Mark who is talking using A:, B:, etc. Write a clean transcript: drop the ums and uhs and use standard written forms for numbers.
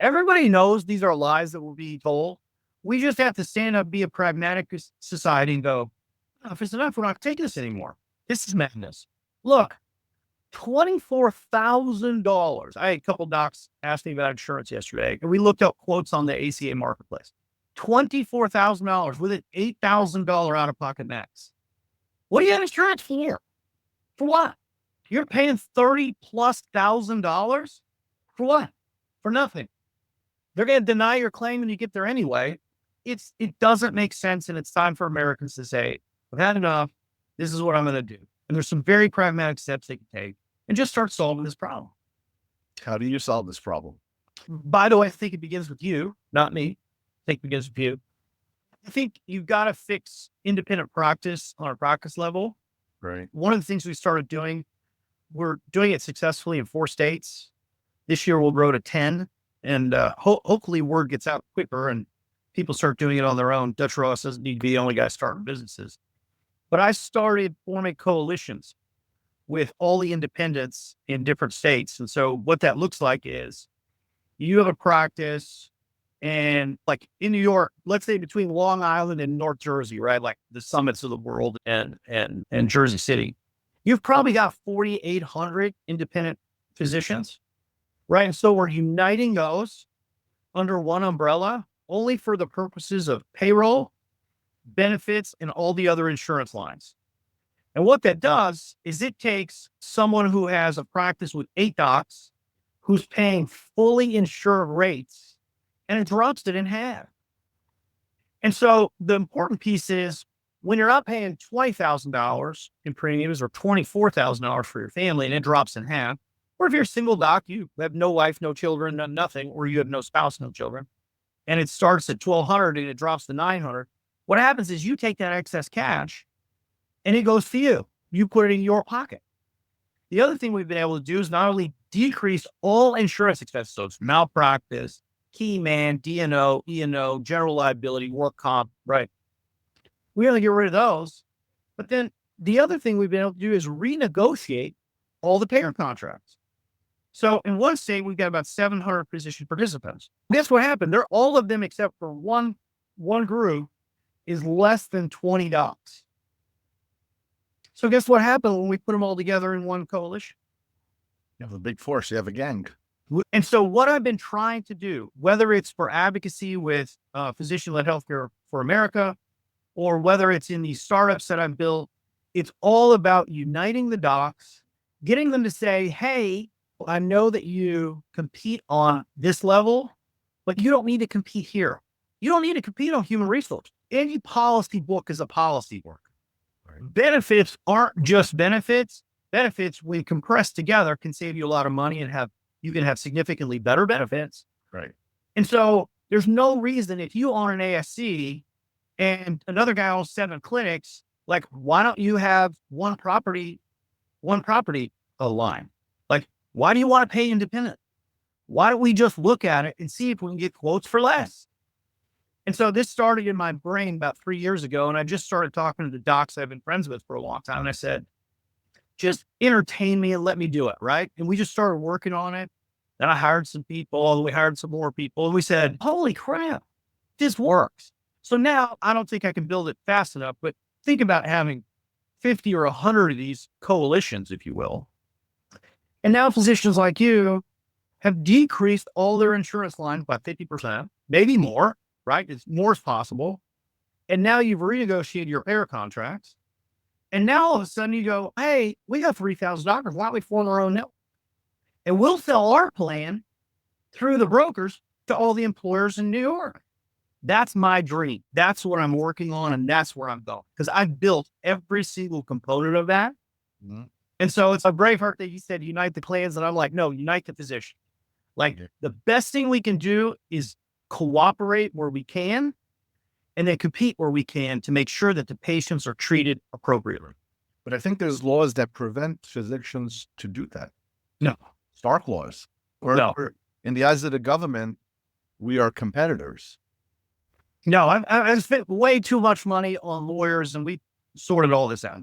A: Everybody knows these are lies that will be told. We just have to stand up, be a pragmatic society and go, if it's enough, we're not taking this anymore. This is madness. Look, $24,000. I had a couple docs ask me about insurance yesterday, and we looked up quotes on the ACA marketplace. $24,000 with an $8,000 out of pocket max. What do you have insurance for? For what? You're paying $30,000+ for what? For nothing. They're going to deny your claim when you get there anyway. It doesn't make sense, and it's time for Americans to say, I've had enough. This is what I'm going to do. And there's some very pragmatic steps they can take and just start solving this problem.
B: How do you solve this problem?
A: By the way, I think it begins with you, not me. I think it begins with you. I think you've got to fix independent practice on a practice level.
B: Right.
A: One of the things we started doing, we're doing it successfully in 4 states. This year we'll grow to 10, and hopefully word gets out quicker and people start doing it on their own. Dutch Rojas doesn't need to be the only guy starting businesses. But I started forming coalitions with all the independents in different states. And so what that looks like is you have a practice, and like in New York, let's say between Long Island and North Jersey, right? Like the summits of the world and Jersey City, you've probably got 4,800 independent physicians, right? And so we're uniting those under one umbrella only for the purposes of payroll, benefits, and all the other insurance lines. And what that does is it takes someone who has a practice with 8 docs, who's paying fully insured rates, and it drops it in half. And so the important piece is when you're not paying $20,000 in premiums or $24,000 for your family, and it drops in half, or if you're a single doc, you have no wife, no children, nothing, or you have no spouse, no children, and it starts at $1,200 and it drops to $900. What happens is you take that excess cash and it goes to you. You put it in your pocket. The other thing we've been able to do is not only decrease all insurance expenses, so it's malpractice, key man, D&O, E&O, general liability, work comp, right? We only get rid of those. But then the other thing we've been able to do is renegotiate all the payer contracts. So in one state, we've got about 700 physician participants. Guess what happened? They're all of them except for one group is less than 20 docs. So guess what happened when we put them all together in one coalition?
B: You have a big force. You have a gang.
A: And so what I've been trying to do, whether it's for advocacy with Physician-Led Healthcare for America, or whether it's in these startups that I've built, it's all about uniting the docs, getting them to say, hey, I know that you compete on this level, but you don't need to compete here. You don't need to compete on human resources. Any policy book is a policy book. Right. Benefits aren't just benefits. Benefits, when compressed together, can save you a lot of money and you can have significantly better benefits.
B: Right.
A: And so there's no reason if you own an ASC and another guy owns 7 clinics, like, why don't you have one property line? Like, why do you want to pay independent? Why don't we just look at it and see if we can get quotes for less? And so this started in my brain about 3 years ago. And I just started talking to the docs I've been friends with for a long time. And I said, just entertain me and let me do it. Right. And we just started working on it. Then I hired some people, and we hired some more people. And we said, holy crap, this works. So now I don't think I can build it fast enough, but think about having 50 or 100 of these coalitions, if you will. And now physicians like you have decreased all their insurance lines by 50%, maybe more, right? It's more is possible. And now you've renegotiated your payer contracts. And now all of a sudden you go, hey, we got 3,000 doctors. Why don't we form our own network? And we'll sell our plan through the brokers to all the employers in New York. That's my dream. That's what I'm working on. And that's where I'm going. Because I've built every single component of that. Mm-hmm. And so it's a Braveheart that you said, unite the clans. And I'm like, no, unite the physician. Like, the best thing we can do is cooperate where we can, and then compete where we can to make sure that the patients are treated appropriately.
B: But I think there's laws that prevent physicians to do that.
A: No.
B: Stark laws. Or in the eyes of the government, we are competitors.
A: No, I've spent way too much money on lawyers, and we sorted all this out.